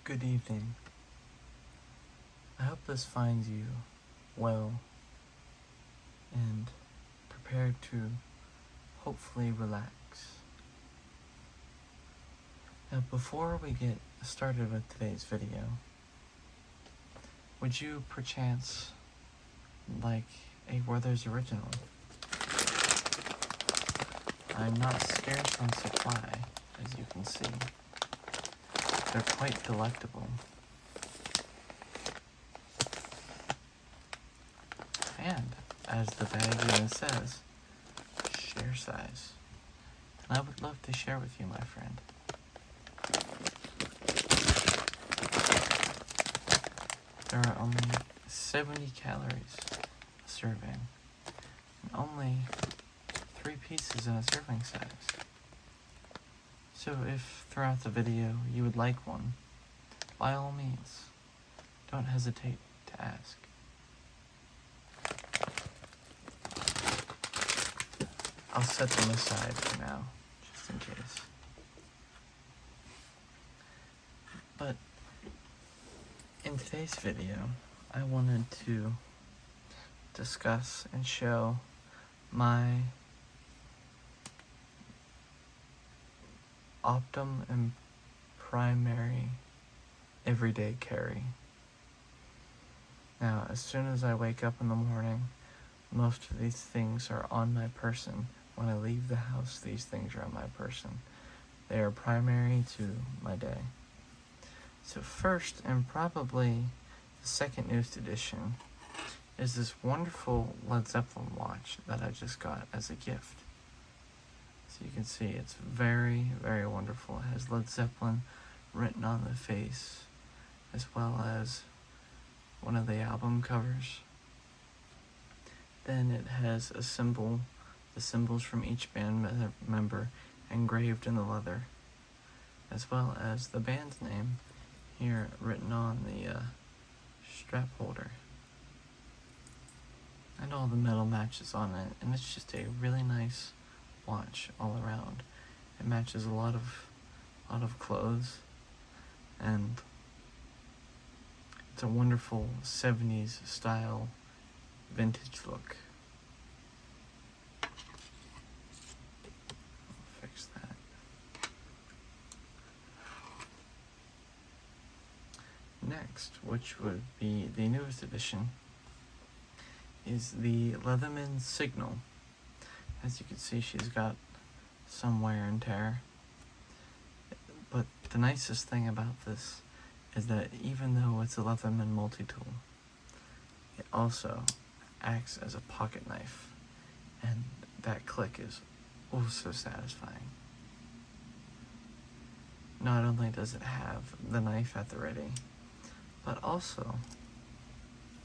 Good evening. I hope this finds you well and prepared to hopefully relax. Now, before we get started with today's video, would you perchance like a Werther's original? I'm not scarce on supply, as you can see. They're quite delectable. And, as the bag even says, share size. And I would love to share with you, my friend. There are only 70 calories a serving, and only 3 pieces in a serving size. So if throughout the video you would like one, by all means, don't hesitate to ask. I'll set them aside for now, just in case. But in today's video, I wanted to discuss and show my Optum and primary everyday carry. Now, as soon as I wake up in the morning, most of these things are on my person. When I leave the house, these things are on my person. They are primary to my day. So first, and probably the second newest edition, is this wonderful Led Zeppelin watch that I just got as a gift. So you can see it's very, very wonderful. It has Led Zeppelin written on the face, as well as one of the album covers. Then it has a symbol, the symbols from each band member engraved in the leather, as well as the band's name here written on the strap holder. And all the metal matches on it, and it's just a really nice watch all around. It matches a lot of clothes, and it's a wonderful 70s style vintage look. I'll fix that. Next, which would be the newest edition, is the Leatherman Signal. As you can see, she's got some wear and tear. But the nicest thing about this is that even though it's a Leatherman multi-tool, it also acts as a pocket knife, and that click is oh so satisfying. Not only does it have the knife at the ready, but also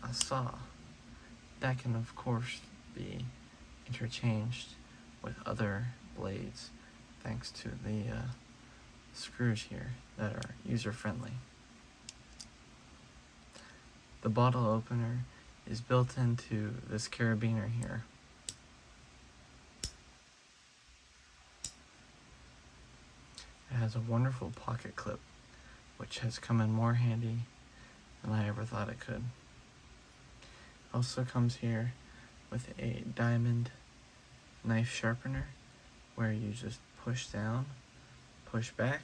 a saw that can of course be interchanged with other blades thanks to the screws here that are user-friendly. The bottle opener is built into this carabiner here. It has a wonderful pocket clip, which has come in more handy than I ever thought it could. Also comes here with a diamond knife sharpener, where you just push down, push back.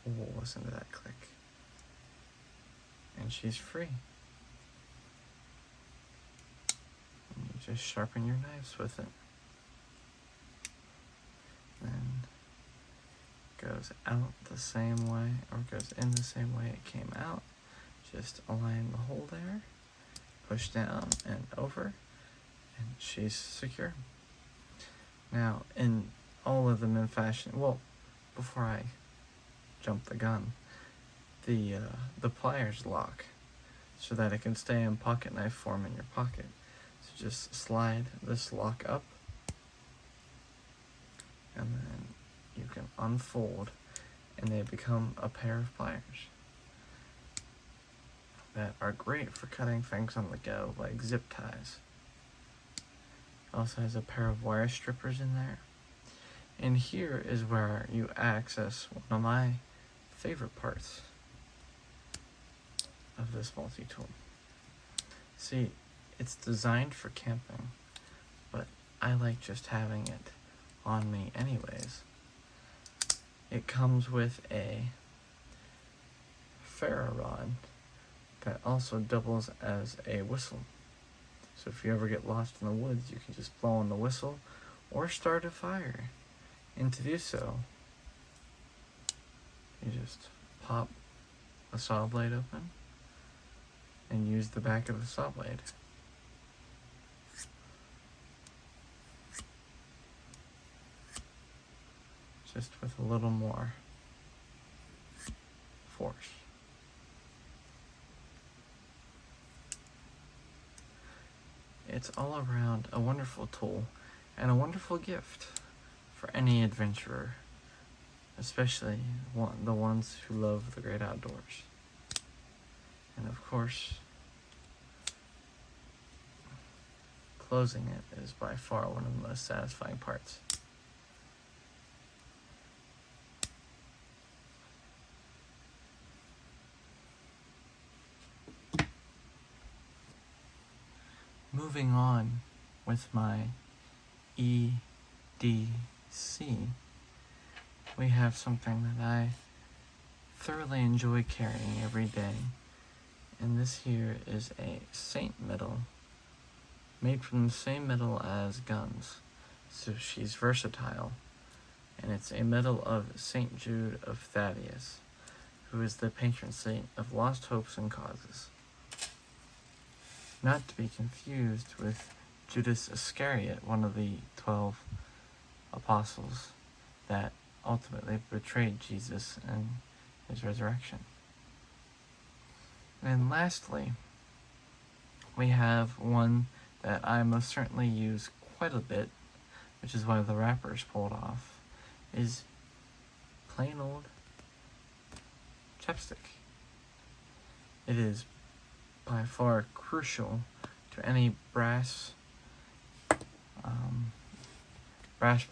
Oh, listen to that click. And she's free. And you just sharpen your knives with it. Then goes out the same way, or goes in the same way it came out. Just align the hole there, push down and over, and she's secure. Now, in all of them in fashion, well, before I jump the gun, the pliers lock so that it can stay in pocket knife form in your pocket. So just slide this lock up, and then you can unfold, and they become a pair of pliers that are great for cutting things on the go, like zip ties. Also has a pair of wire strippers in there. And here is where you access one of my favorite parts, of this multi-tool. See, it's designed for camping, but I like just having it on me anyways. It comes with a ferro rod that also doubles as a whistle. So if you ever get lost in the woods, you can just blow on the whistle or start a fire. And to do so, you just pop a saw blade open and use the back of the saw blade. Just with a little more force. It's all around a wonderful tool and a wonderful gift for any adventurer, especially the ones who love the great outdoors. And of course, closing it is by far one of the most satisfying parts. Moving on with my E.D.C, we have something that I thoroughly enjoy carrying every day, and this here is a saint medal made from the same metal as guns, so she's versatile, and it's a medal of St. Jude of Thaddeus, who is the patron saint of lost hopes and causes. Not to be confused with Judas Iscariot, one of the 12 apostles that ultimately betrayed Jesus and his resurrection. And lastly, we have one that I most certainly use quite a bit, which is why the wrapper is pulled off, is plain old chapstick. It is by far crucial to any brass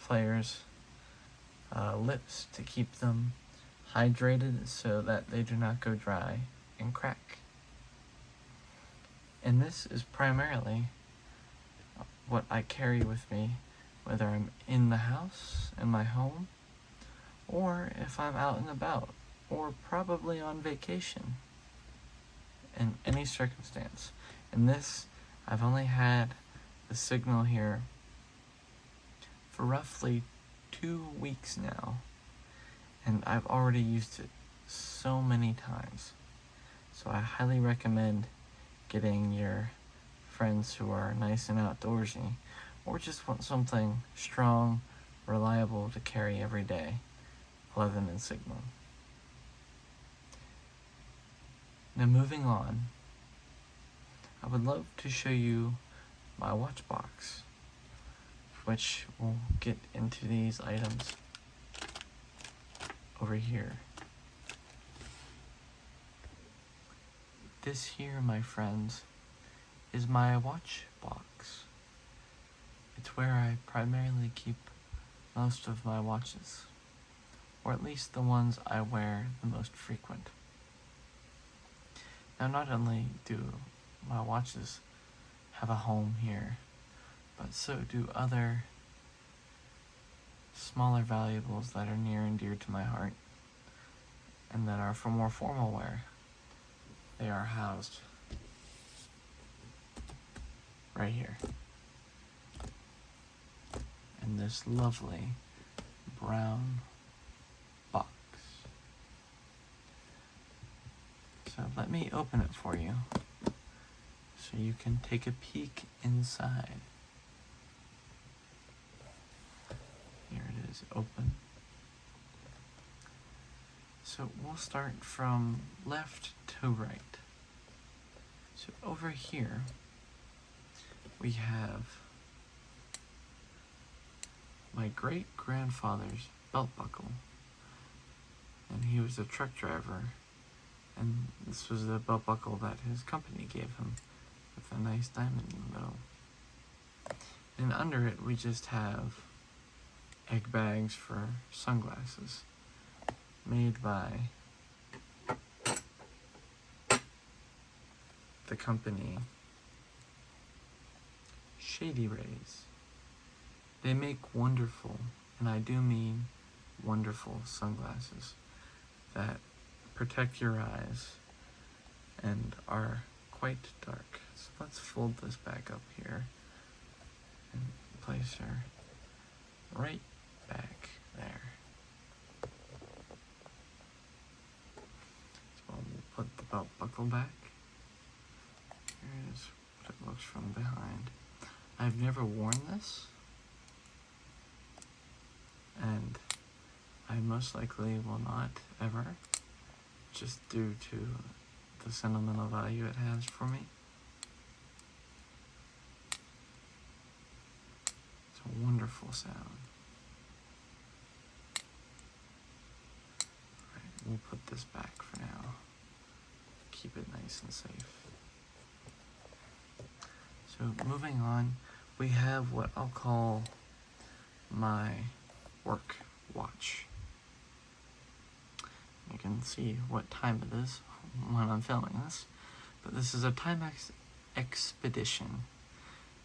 players' lips to keep them hydrated so that they do not go dry and crack. And this is primarily what I carry with me, whether I'm in the house, in my home, or if I'm out and about, or probably on vacation. In any circumstance. And this, I've only had the signal here for roughly 2 weeks now, and I've already used it so many times. So I highly recommend getting your friends who are nice and outdoorsy, or just want something strong, reliable to carry every day, 11 and signal. Now moving on, I would love to show you my watch box, which will get into these items over here. This here, my friends, is my watch box. It's where I primarily keep most of my watches, or at least the ones I wear the most frequent. Now, not only do my watches have a home here, but so do other smaller valuables that are near and dear to my heart, and that are for more formal wear. They are housed right here in this lovely brown box. So let me open it for you so you can take a peek inside. Here it is, open. So we'll start from left to right. So over here we have my great-grandfather's belt buckle, and he was a truck driver, and this was the belt buckle that his company gave him with a nice diamond in the middle. And under it we just have egg bags for sunglasses made by the company Shady Rays. They make wonderful, and I do mean wonderful, sunglasses that protect your eyes and are quite dark. So let's fold this back up here and place her right back there. So we'll put the belt buckle back. Here's what it looks from behind. I've never worn this, and I most likely will not ever, just due to the sentimental value it has for me. It's a wonderful sound. Alright, we'll put this back for now. Keep it nice and safe. So moving on, we have what I'll call my work watch. You can see what time it is when I'm filming this, but this is a Timex Expedition,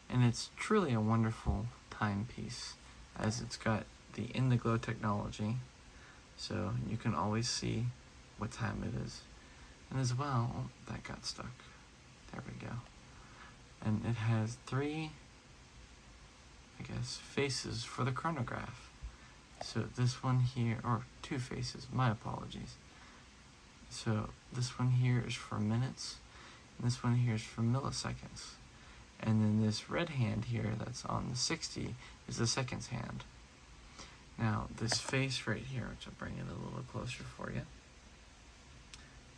and it's truly a wonderful timepiece as it's got the in the glow technology, so you can always see what time it is. And as well, oh, that got stuck. There we go. And it has 3, I guess, faces for the chronograph. So this one here, or 2 faces, my apologies. So this one here is for minutes, and this one here is for milliseconds. And then this red hand here that's on the 60 is the seconds hand. Now this face right here, which I'll bring it a little closer for you.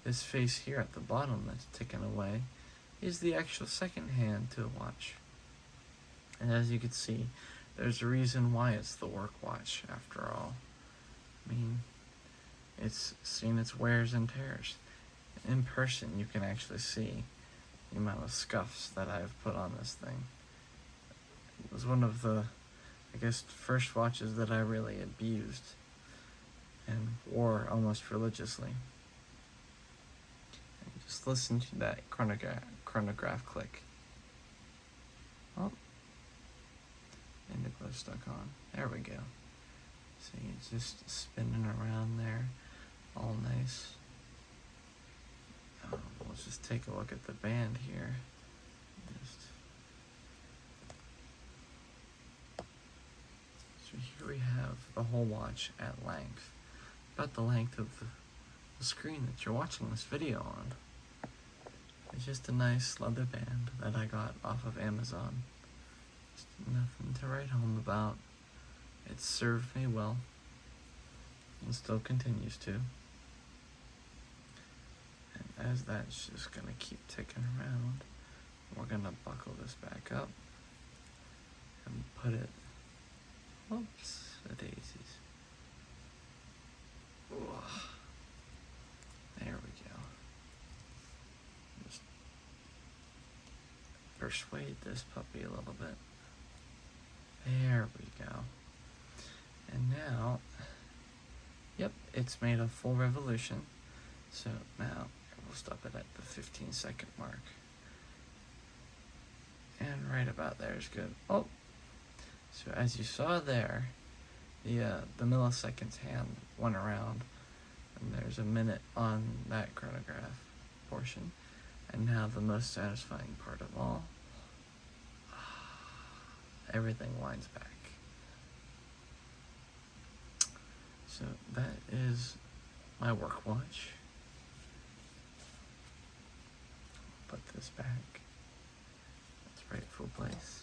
This face here at the bottom that's ticking away is the actual second hand to the watch. And as you can see, there's a reason why it's the work watch after all. I mean, it's seen its wears and tears. In person, you can actually see the amount of scuffs that I've put on this thing. It was one of the, I guess, first watches that I really abused and wore almost religiously. And just listen to that chronograph click. Oh, indigo stuck on. There we go. See, it's just spinning around there, all nice. We'll just take a look at the band here. So here we have the whole watch at length, about the length of the screen that you're watching this video on. It's just a nice leather band that I got off of Amazon. Just nothing to write home about. It served me well, and still continues to. And as that's just gonna keep ticking around, we're gonna buckle this back up and put it, whoops, the daisies. Ugh. There we go. Just persuade this puppy a little bit. There we go. And now, yep, it's made a full revolution. So now we'll stop it at the 15-second mark. And right about there is good. Oh, so as you saw there, the milliseconds hand went around, and there's a minute on that chronograph portion. And now the most satisfying part of all, everything winds back. So that is my work watch. Put this back in its rightful place.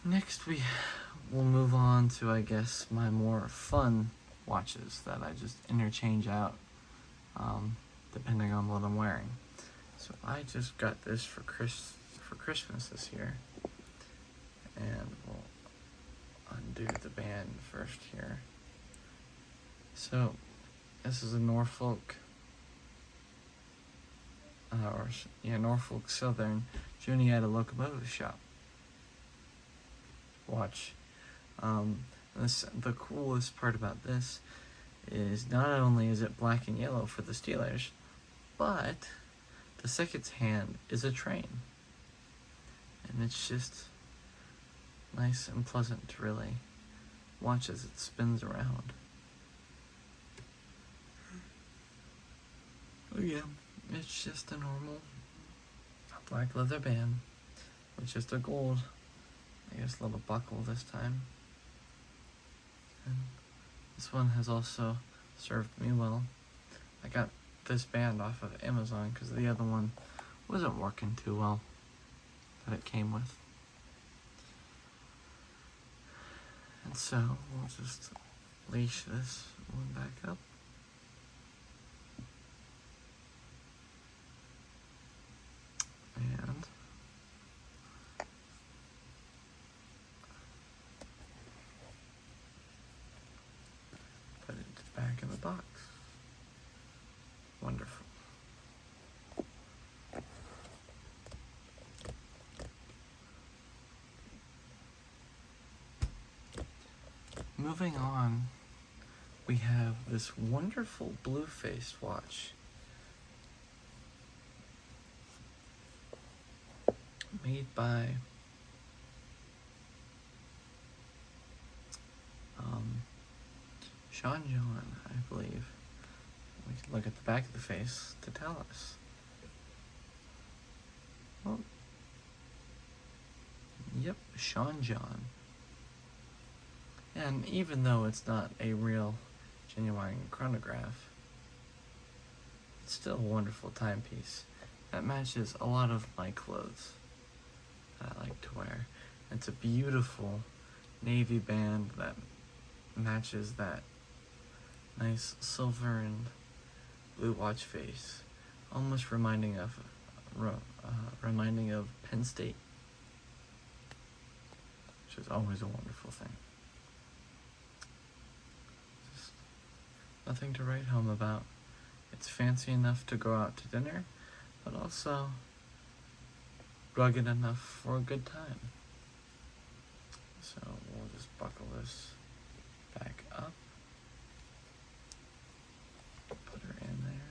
Next we will move on to, I guess, my more fun watches that I just interchange out depending on what I'm wearing. So I just got this for Christmas this year, and we'll undo the band first here. So this is a Norfolk Southern Juniata Locomotive Shop watch. The coolest part about this is not only is it black and yellow for the Steelers, but The second hand is a train. And it's just nice and pleasant to really watch as it spins around. Oh yeah, it's just a normal black leather band with just a gold, I guess, little buckle this time. And this one has also served me well. I got this band off of Amazon because the other one wasn't working too well that it came with. And so we'll just leash this one back up. And put it back in the box. Wonderful. Moving on, we have this wonderful blue-faced watch made by Sean John, I believe. We can look at the back of the face to tell us. Well, yep, Sean John. And even though it's not a real, genuine chronograph, it's still a wonderful timepiece that matches a lot of my clothes that I like to wear. It's a beautiful navy band that matches that nice silver and blue watch face, almost reminding of Penn State, which is always a wonderful thing. Just nothing to write home about. It's fancy enough to go out to dinner, but also rugged enough for a good time. So we'll just buckle this back up. Put her in there.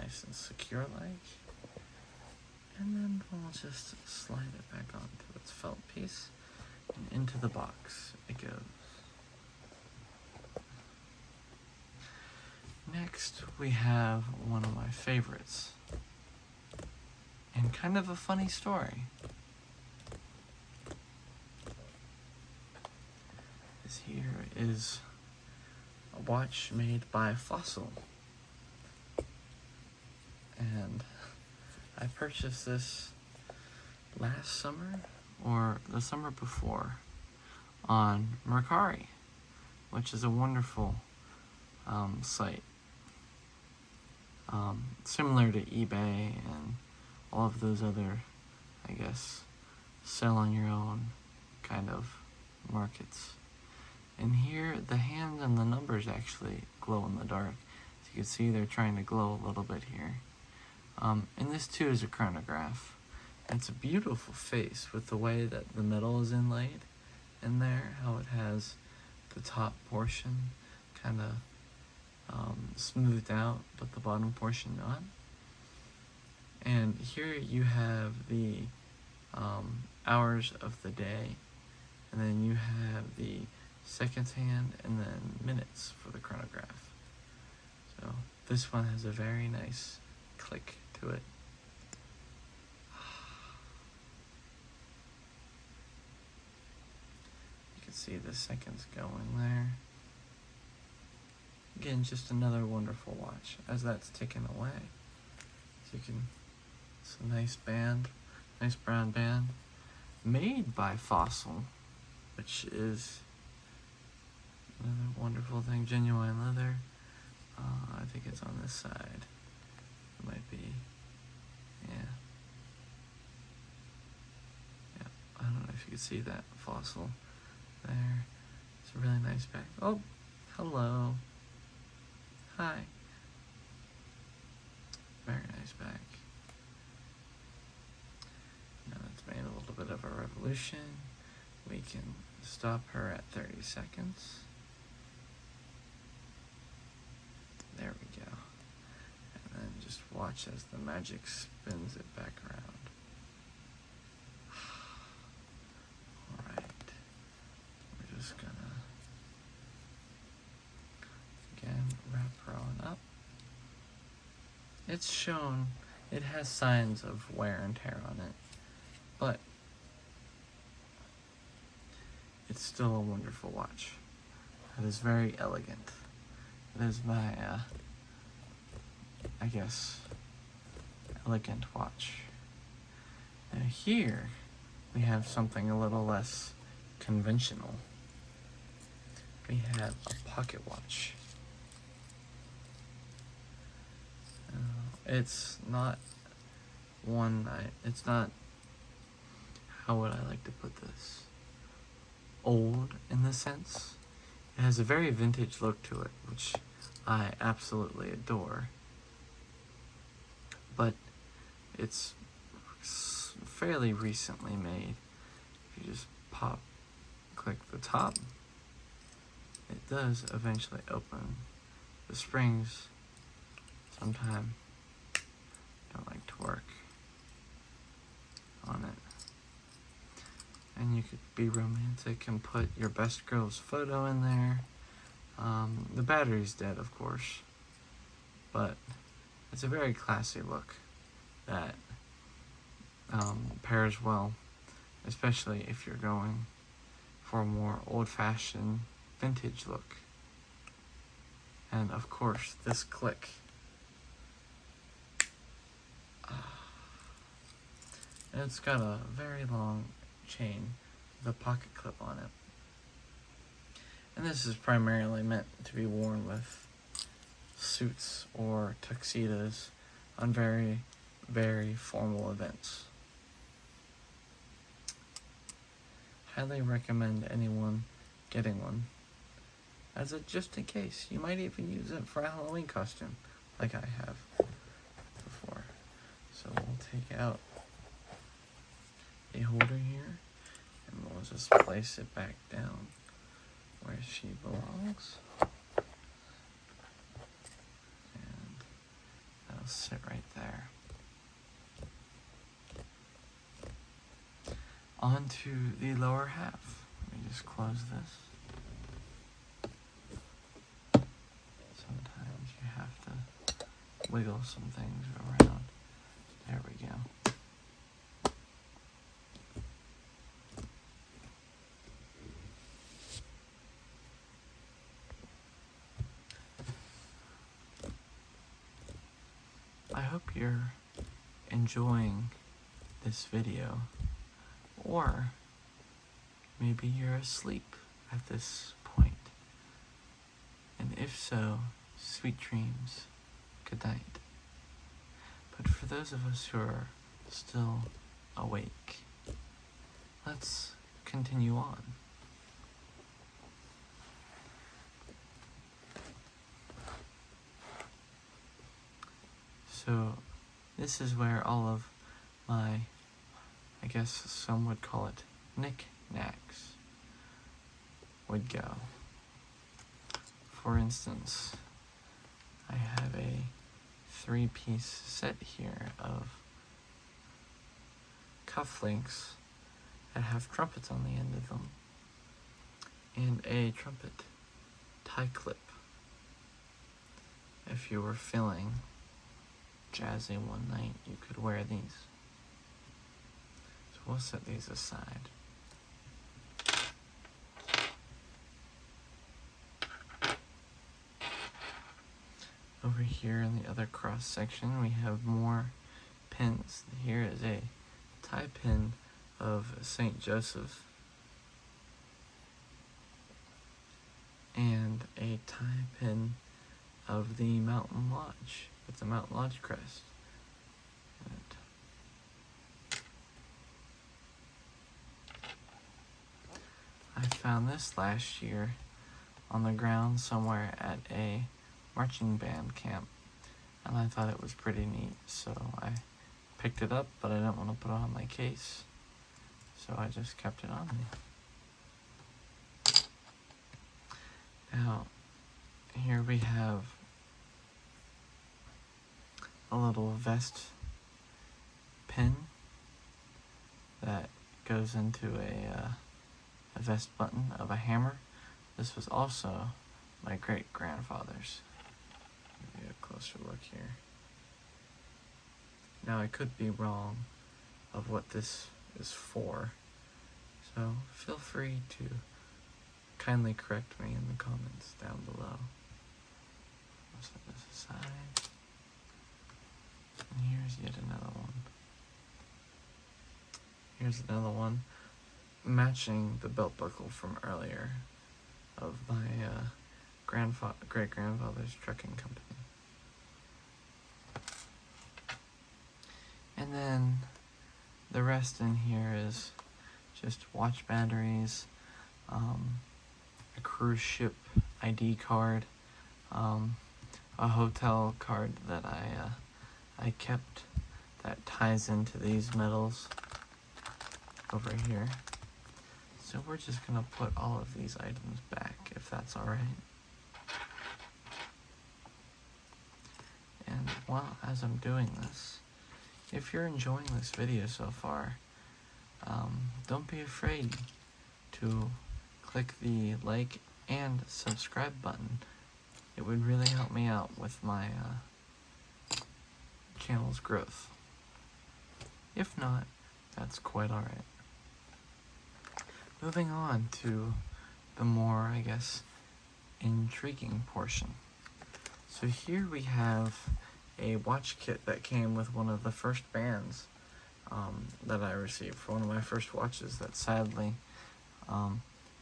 Nice and secure like. And then we'll just slide it back onto its felt piece and into the box it goes. Next, we have one of my favorites, and kind of a funny story. This here is a watch made by Fossil, and I purchased this last summer, or the summer before, on Mercari, which is a wonderful site. Similar to eBay and all of those other, I guess, sell on your own kind of markets. And here, the hands and the numbers actually glow in the dark. As you can see, they're trying to glow a little bit here. And this too is a chronograph. It's a beautiful face with the way that the metal is inlaid in there, how it has the top portion kind of smoothed out, but the bottom portion not. And here you have the hours of the day, and then you have the seconds hand, and then minutes for the chronograph. So this one has a very nice click to it. You can see the seconds going there. Again, just another wonderful watch as that's taken away. So you can, it's a nice band, nice brown band, made by Fossil, which is another wonderful thing, genuine leather. I think it's on this side. It might be, yeah. I don't know if you can see that Fossil there. It's a really nice bag. Oh, hello. Hi. Very nice bag. Now it's made a little bit of a revolution. We can stop her at 30 seconds. There we go. And then just Just watch as the magic spins it back around. Alright. We're just gonna, again, wrap her on up. It's shown, it has signs of wear and tear on it, but it's still a wonderful watch. It is very elegant. It is my, I guess, elegant watch. Now here, we have something a little less conventional. We have a pocket watch. It's not it's not, how would I like to put this? Old in the sense. It has a very vintage look to it, which I absolutely adore. But it's fairly recently made. If you just click the top, it does eventually open. The springs sometimes don't like to work on it. And you could be romantic and put your best girl's photo in there. The battery's dead, of course, but it's a very classy look that pairs well, especially if you're going for a more old-fashioned vintage look. And of course, this click. And it's got a very long chain with a pocket clip on it. And this is primarily meant to be worn with suits or tuxedos on very, very formal events. Highly recommend anyone getting one, as a just in case. You might even use it for a Halloween costume, like I have before. So we'll take out a holder here, and we'll just place it back down where she belongs. And that'll sit right there. On to the lower half. Let me just close this. Sometimes you have to wiggle some things around. There we go. I hope you're enjoying this video, or maybe you're asleep at this point. And if so, sweet dreams, good night. But for those of us who are still awake, let's continue on. So this is where all of my, I guess some would call it, knick-knacks would go. For instance, I have a 3-piece set here of cufflinks that have trumpets on the end of them, and a trumpet tie clip. If you were feeling jazzy one night, you could wear these. So we'll set these aside. Over here in the other cross section, we have more pins. Here is a tie pin of St. Joseph and a tie pin of the Mountain Lodge with the Mountain Lodge crest. And I found this last year on the ground somewhere at a marching band camp, and I thought it was pretty neat, so I picked it up, but I didn't want to put it on my case, so I just kept it on me. Now, here we have a little little vest pin that goes into a vest button of a hammer. This was also my great-grandfather's. Give you a closer look here. Now I could be wrong of what this is for, so feel free to kindly correct me in the comments down below. I'll set this aside. And here's yet another one. Here's another one matching the belt buckle from earlier of my great-grandfather's trucking company. And then the rest in here is just watch batteries, a cruise ship ID card, a hotel card that I kept that ties into these medals over here. So we're just gonna put all of these items back, if that's alright. And as I'm doing this, if you're enjoying this video so far, don't be afraid to click the like and subscribe button. It would really help me out with my channel's growth. If not, that's quite alright. Moving on to the more, I guess, intriguing portion. So here we have a watch kit that came with one of the first bands that I received for one of my first watches that sadly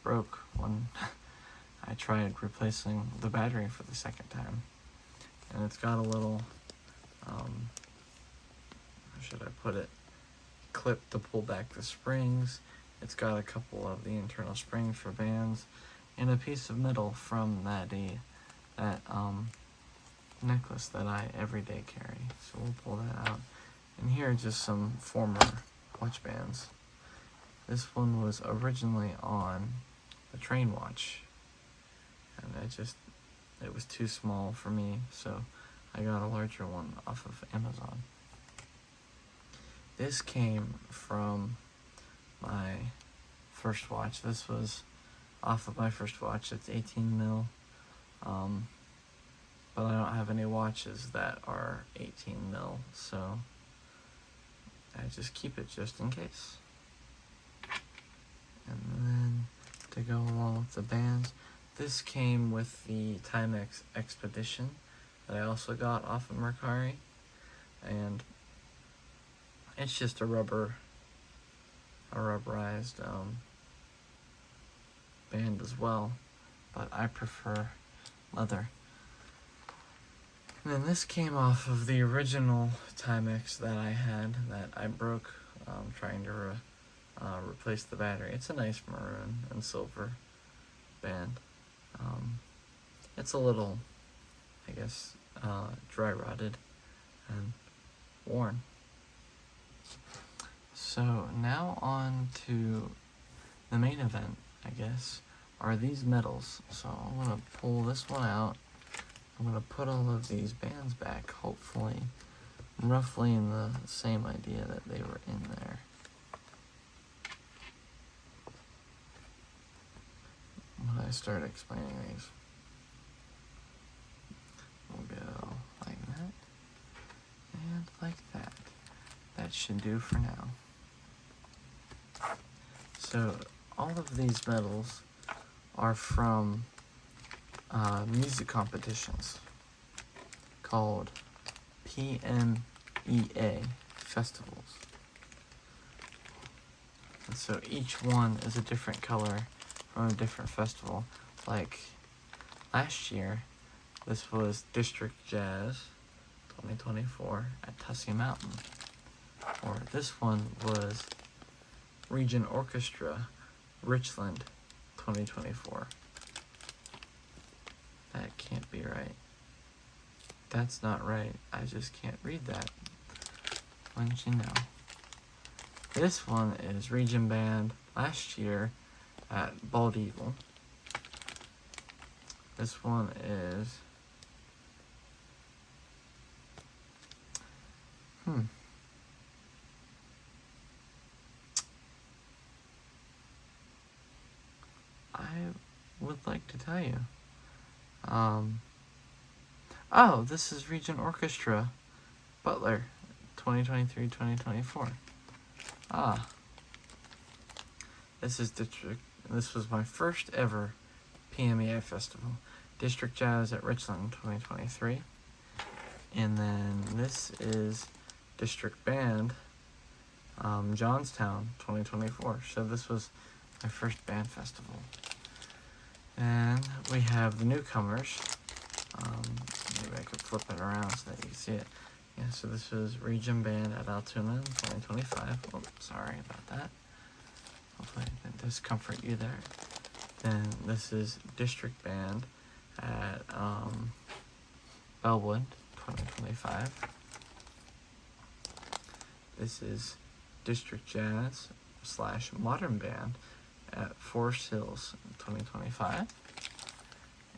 broke when I tried replacing the battery for the second time. And it's got a little, how should I put it, clip to pull back the springs. It's got a couple of the internal springs for bands, and a piece of metal from that necklace that I everyday carry. So we'll pull that out. And here are just some former watch bands. This one was originally on a train watch, and it was too small for me, so I got a larger one off of Amazon. This came from my first watch. This was off of my first watch. It's 18 mil, but I don't have any watches that are 18 mil, so I just keep it just in case. And then to go along with the bands, this came with the Timex Expedition that I also got off of Mercari, and it's just a rubberized band as well, but I prefer leather. And then this came off of the original Timex that I had that I broke trying to replace the battery. It's a nice maroon and silver band. It's a little, I guess, dry rotted and worn. So now on to the main event, I guess, are these medals. So I'm going to pull this one out. I'm going to put all of these bands back, hopefully, roughly in the same idea that they were in there. When I start explaining these, we'll go like that, and like that. That should do for now. So all of these medals are from music competitions called P.A.S.M.R festivals. And so each one is a different color from a different festival. Like last year, this was District Jazz 2024 at Tussie Mountain. Or this one was Region Orchestra Richland 2024. That can't be right. That's not right. I just can't read that. Wouldn't you know? This one is Region Band last year at Bald Eagle. This one is I would like to tell you. Oh, this is Regent Orchestra, Butler, 2023-2024. Ah. This was my first ever P.A.S.M.R festival. District Jazz at Richland 2023. And then this is District Band, Johnstown 2024. So this was my first band festival. And we have the newcomers. Maybe I could flip it around so that you can see it. Yeah, so this was Region Band at Altoona 2025. Oh, sorry about that. Hopefully I didn't discomfort you there. Then this is District Band at Bellwood 2025. This is District Jazz / Modern Band at Forest Hills 2025.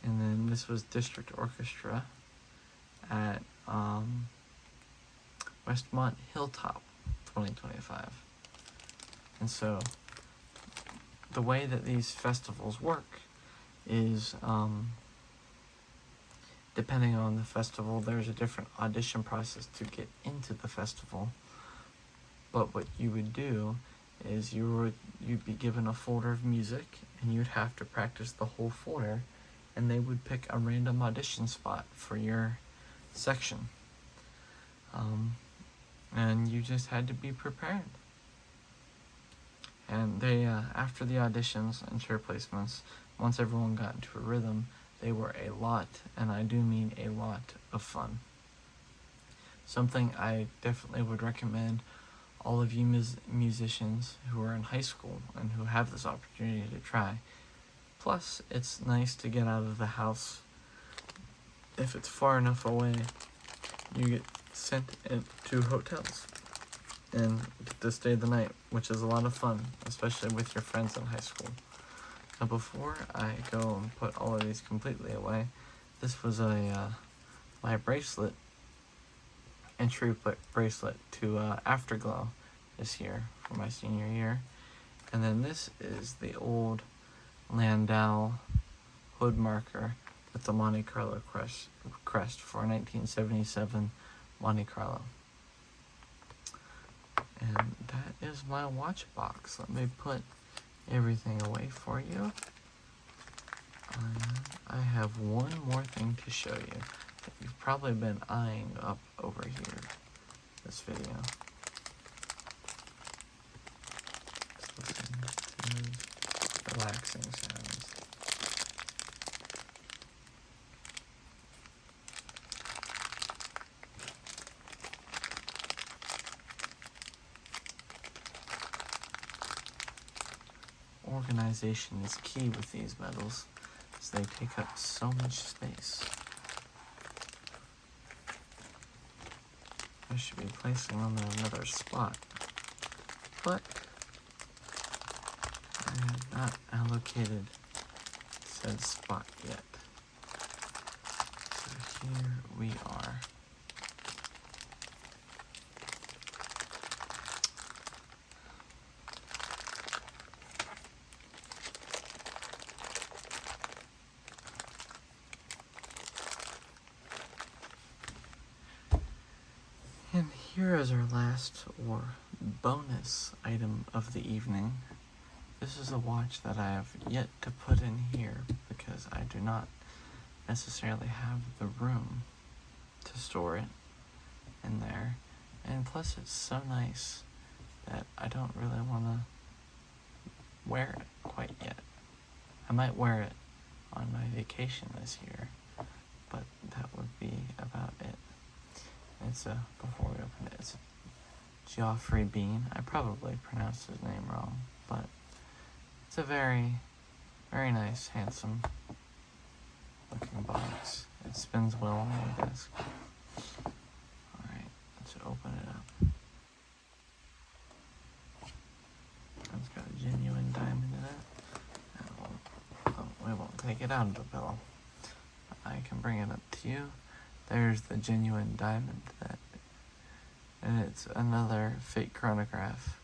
And then this was District Orchestra at Westmont Hilltop 2025. And so the way that these festivals work is, depending on the festival, there's a different audition process to get into the festival. But what you would do is you'd be given a folder of music, and you'd have to practice the whole folder, and they would pick a random audition spot for your section. And you just had to be prepared. And they, after the auditions and chair placements, once everyone got into a rhythm, they were a lot, and I do mean a lot, of fun. Something I definitely would recommend all of you musicians who are in high school and who have this opportunity to try. Plus, it's nice to get out of the house. If it's far enough away, you get sent to hotels and get to stay the night, which is a lot of fun, especially with your friends in high school. Now, before I go and put all of these completely away, this was my bracelet, entry bracelet to Afterglow this year for my senior year. And then this is the old Landau hood marker with the Monte Carlo crest for 1977 Monte Carlo. And that is my watch box. Let me put everything away for you. I have one more thing to show you that you've probably been eyeing up over here, this video. Let's listen to relaxing sounds. Organization is key with these medals, as they take up so much space. I should be placing them in another spot, but I have not allocated said spot yet. So here we are. And here is our last or bonus item of the evening. This is a watch that I have yet to put in here because I do not necessarily have the room to store it in there. And plus it's so nice that I don't really want to wear it quite yet. I might wear it on my vacation this year, but that would be about it. It's before we open it, it's Geoffrey Bean. I probably pronounced his name wrong, but it's a very, very nice, handsome looking box. It spins well on my desk. Alright, let's open it up. It's got a genuine diamond in it. We won't take it out of the pillow. I can bring it up to you. There's the genuine diamond that And it's another fake chronograph.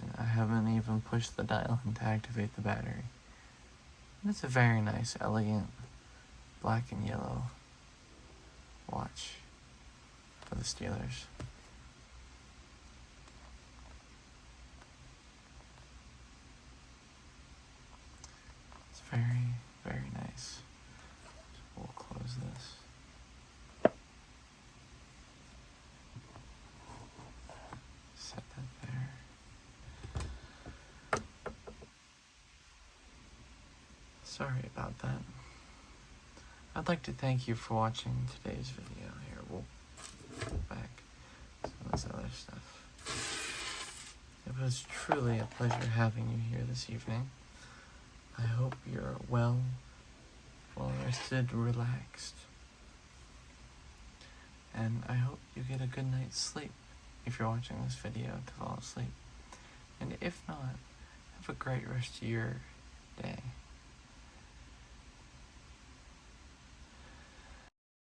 And I haven't even pushed the dial in to activate the battery. And it's a very nice, elegant, black and yellow watch for the Steelers. It's very, very nice. So we'll close this. Set that there. Sorry about that. I'd like to thank you for watching today's video. Here, we'll go back some of this other stuff. It was truly a pleasure having you here this evening. I hope you're well rested, relaxed. And I hope you get a good night's sleep if you're watching this video to fall asleep. And if not, have a great rest of your